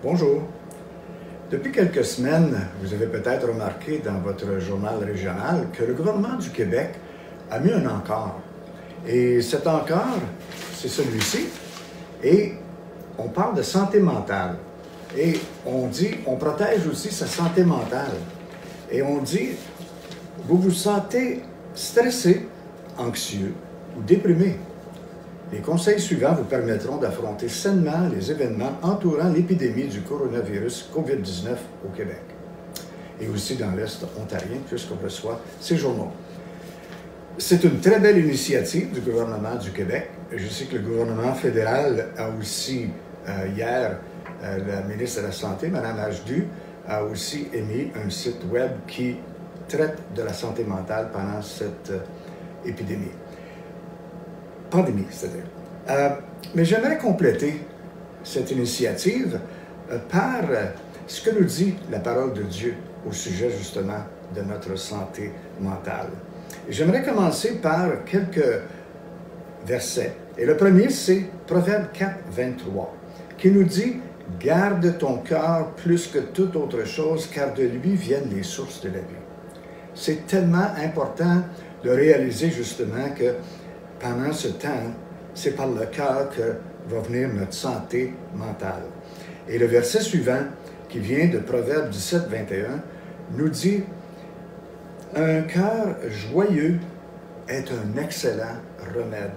Bonjour. Depuis quelques semaines, vous avez peut-être remarqué dans votre journal régional que le gouvernement du Québec a mis un encart. Et cet encart, c'est celui-ci. Et on parle de santé mentale. Et on dit, on protège aussi sa santé mentale. Et on dit, vous vous sentez stressé, anxieux ou déprimé. Les conseils suivants vous permettront d'affronter sainement les événements entourant l'épidémie du coronavirus COVID-19 au Québec et aussi dans l'Est ontarien, puisqu'on reçoit ces journaux. C'est une très belle initiative du gouvernement du Québec. Je sais que le gouvernement fédéral a aussi, hier, la ministre de la Santé, Mme Ajdu, a aussi émis un site web qui traite de la santé mentale pendant cette épidémie. Pandémie, c'est-à-dire. Mais j'aimerais compléter cette initiative par ce que nous dit la parole de Dieu au sujet justement de notre santé mentale. J'aimerais commencer par quelques versets. Et le premier, c'est Proverbe 4, 23, qui nous dit « Garde ton cœur plus que toute autre chose, car de lui viennent les sources de la vie. » C'est tellement important de réaliser justement que pendant ce temps, c'est par le cœur que va venir notre santé mentale. Et le verset suivant, qui vient de Proverbe 17, 21, nous dit « Un cœur joyeux est un excellent remède. »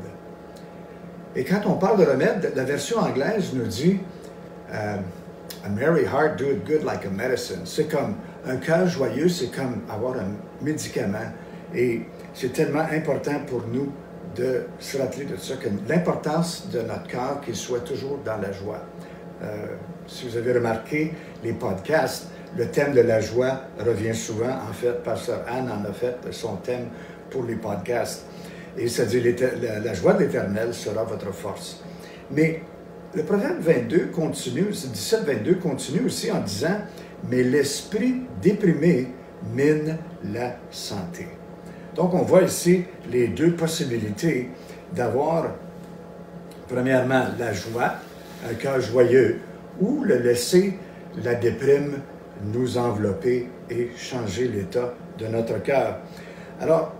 Et quand on parle de remède, la version anglaise nous dit « A merry heart doeth good like a medicine ». C'est comme un cœur joyeux, c'est comme avoir un médicament. Et c'est tellement important pour nous de se rappeler de ça, que l'importance de notre cœur, qu'il soit toujours dans la joie. Si vous avez remarqué les podcasts, le thème de la joie revient souvent. En fait, Pasteur Anne en a fait son thème pour les podcasts. Et ça dit, la joie de l'Éternel sera votre force. Mais le Proverbe 22 continue, 17-22 continue aussi en disant « Mais l'esprit déprimé mine la santé ». Donc, on voit ici les deux possibilités d'avoir, premièrement, la joie, un cœur joyeux, ou le laisser la déprime nous envelopper et changer l'état de notre cœur. Alors,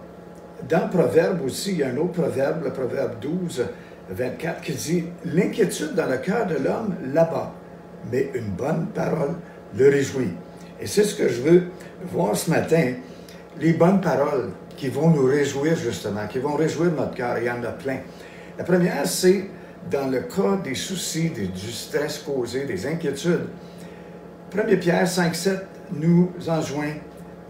dans le Proverbe aussi, il y a un autre proverbe, le Proverbe 12, 24, qui dit « L'inquiétude dans le cœur de l'homme l'abat, mais une bonne parole le réjouit. » Et c'est ce que je veux voir ce matin, les bonnes paroles qui vont nous réjouir justement, qui vont réjouir notre cœur. Il y en a plein. La première, c'est dans le cas des soucis, du stress causé, des inquiétudes. 1 Pierre 5, 7 nous enjoint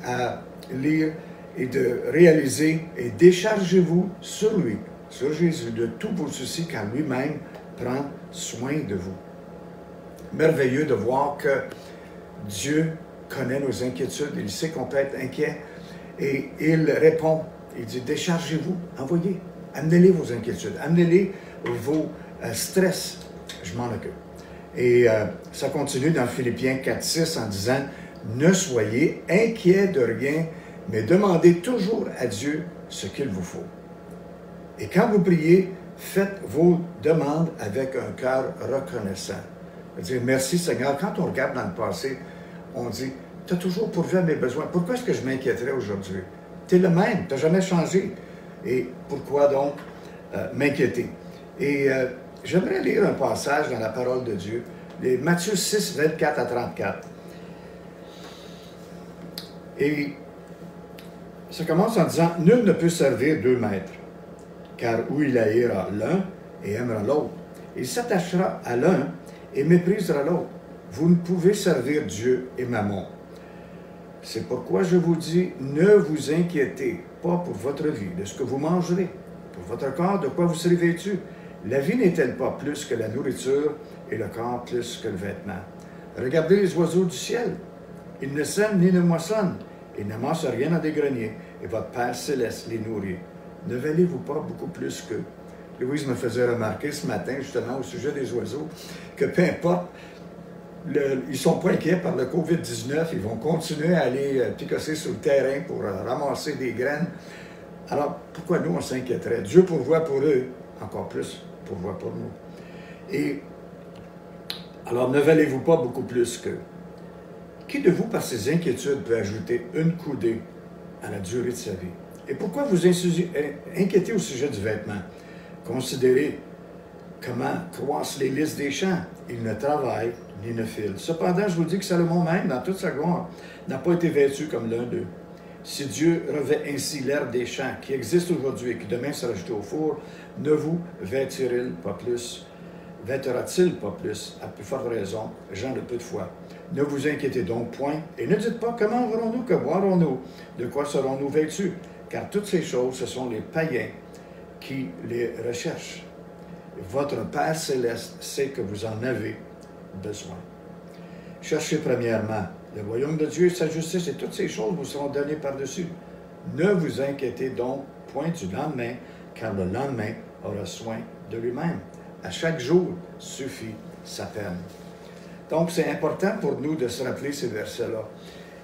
à lire et de réaliser et déchargez-vous sur lui, sur Jésus, de tous vos soucis, car lui-même prend soin de vous. Merveilleux de voir que Dieu connaît nos inquiétudes, il sait qu'on peut être inquiet. Et il répond, il dit, déchargez-vous, envoyez, amenez-les vos inquiétudes, amenez-les vos stress, je m'en occupe. Et ça continue dans Philippiens 4.6 en disant, ne soyez inquiets de rien, mais demandez toujours à Dieu ce qu'il vous faut. Et quand vous priez, faites vos demandes avec un cœur reconnaissant. C'est-à-dire, merci Seigneur. Quand on regarde dans le passé, on dit, tu as toujours pourvu à mes besoins. Pourquoi est-ce que je m'inquiéterais aujourd'hui? Tu es le même, tu n'as jamais changé. Et pourquoi donc m'inquiéter? Et j'aimerais lire un passage dans la parole de Dieu, Matthieu 6, 24 à 34. Et ça commence en disant, « Nul ne peut servir deux maîtres, car ou il haïra l'un et aimera l'autre. Il s'attachera à l'un et méprisera l'autre. Vous ne pouvez servir Dieu et Mammon. C'est pourquoi je vous dis, ne vous inquiétez pas pour votre vie, de ce que vous mangerez, pour votre corps, de quoi vous serez vêtu. La vie n'est-elle pas plus que la nourriture et le corps plus que le vêtement? Regardez les oiseaux du ciel. Ils ne sèment ni ne moissonnent. Ils n'amassent rien dans des greniers, et votre Père céleste les nourrit. Ne valez-vous pas beaucoup plus qu'eux? Louise me faisait remarquer ce matin, justement, au sujet des oiseaux, que peu importe, ils ne sont pas inquiets par le COVID-19, ils vont continuer à aller picosser sur le terrain pour ramasser des graines. Alors, pourquoi nous, on s'inquiéterait? Dieu pourvoit pour eux, encore plus pourvoit pour nous. Et Alors ne valez-vous pas beaucoup plus qu'eux? Qui de vous, par ses inquiétudes, peut ajouter une coudée à la durée de sa vie? Et pourquoi vous inquiétez au sujet du vêtement? Considérez comment croissent les lys des champs. Ils ne travaillent ni ne filent. Cependant, je vous dis que Salomon même, dans toute sa gloire, n'a pas été vêtu comme l'un d'eux. Si Dieu revêt ainsi l'herbe des champs, qui existe aujourd'hui et qui demain sera jetée au four, ne vous vêtira-t-il pas plus? Vêtera-t-il pas plus? À plus forte raison, gens de peu de foi. Ne vous inquiétez donc point, et ne dites pas comment verrons-nous, que boirons-nous, de quoi serons-nous vêtus, car toutes ces choses, ce sont les païens qui les recherchent. Votre Père céleste sait que vous en avez besoin. Cherchez premièrement le royaume de Dieu et sa justice, et toutes ces choses vous seront données par-dessus. Ne vous inquiétez donc point du lendemain, car le lendemain aura soin de lui-même. À chaque jour suffit sa peine. Donc, c'est important pour nous de se rappeler ces versets-là.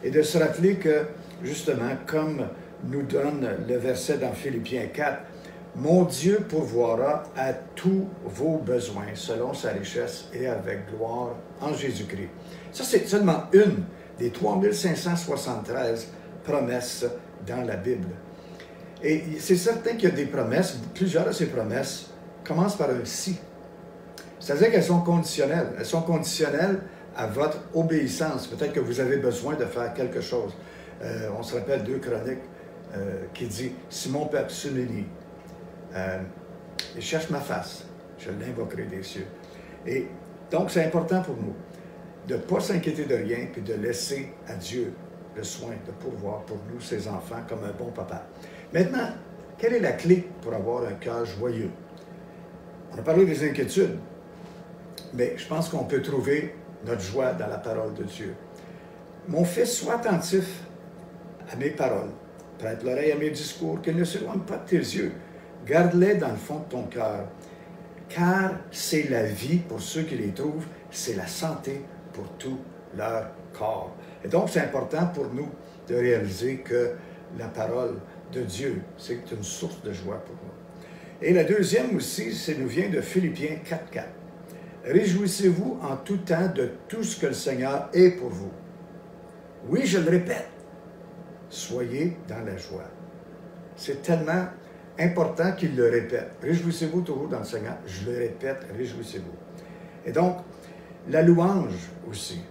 Et de se rappeler que, justement, comme nous donne le verset dans Philippiens 4, « Mon Dieu pourvoira à tous vos besoins selon sa richesse et avec gloire en Jésus-Christ. » Ça, c'est seulement une des 3573 promesses dans la Bible. Et c'est certain qu'il y a des promesses, plusieurs de ces promesses commencent par un « si ». C'est-à-dire qu'elles sont conditionnelles. Elles sont conditionnelles à votre obéissance. Peut-être que vous avez besoin de faire quelque chose. On se rappelle 2 Chroniques qui dit « Si mon peuple s'humilie, il cherche ma face, je l'invoquerai des cieux. » Et donc, c'est important pour nous de ne pas s'inquiéter de rien, puis de laisser à Dieu le soin de pourvoir pour nous, ses enfants, comme un bon papa. Maintenant, quelle est la clé pour avoir un cœur joyeux? On a parlé des inquiétudes, mais je pense qu'on peut trouver notre joie dans la parole de Dieu. Mon fils, sois attentif à mes paroles, prête l'oreille à mes discours, qu'elles ne s'éloignent pas de tes yeux. Garde-les dans le fond de ton cœur, car c'est la vie pour ceux qui les trouvent, c'est la santé pour tout leur corps. Et donc, c'est important pour nous de réaliser que la parole de Dieu, c'est une source de joie pour nous. Et la deuxième aussi, ça nous vient de Philippiens 4.4. Réjouissez-vous en tout temps de tout ce que le Seigneur est pour vous. Oui, je le répète, soyez dans la joie. C'est tellement important qu'il le répète. Réjouissez-vous toujours dans le Seigneur. Je le répète, réjouissez-vous. Et donc, la louange aussi,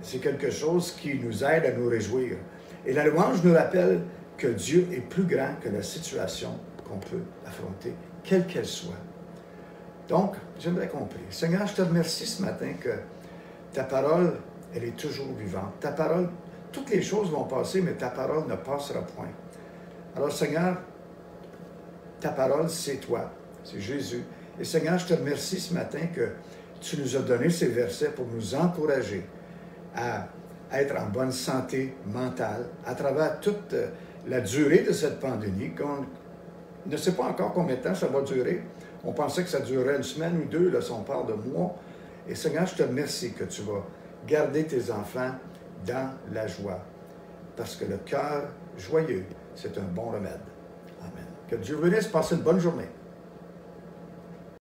c'est quelque chose qui nous aide à nous réjouir. Et la louange nous rappelle que Dieu est plus grand que la situation qu'on peut affronter, quelle qu'elle soit. Donc, j'aimerais qu'on prie. Seigneur, je te remercie ce matin que ta parole, elle est toujours vivante. Ta parole, toutes les choses vont passer, mais ta parole ne passera point. Alors, Seigneur, ta parole, c'est toi, c'est Jésus. Et Seigneur, je te remercie ce matin que tu nous as donné ces versets pour nous encourager à être en bonne santé mentale à travers toute la durée de cette pandémie, qu'on ne sait pas encore combien de temps ça va durer. On pensait que ça durerait une semaine ou deux, là, si on parle de mois. Et Seigneur, je te remercie que tu vas garder tes enfants dans la joie. Parce que le cœur joyeux, c'est un bon remède. Amen. Que Dieu vous bénisse, passez une bonne journée.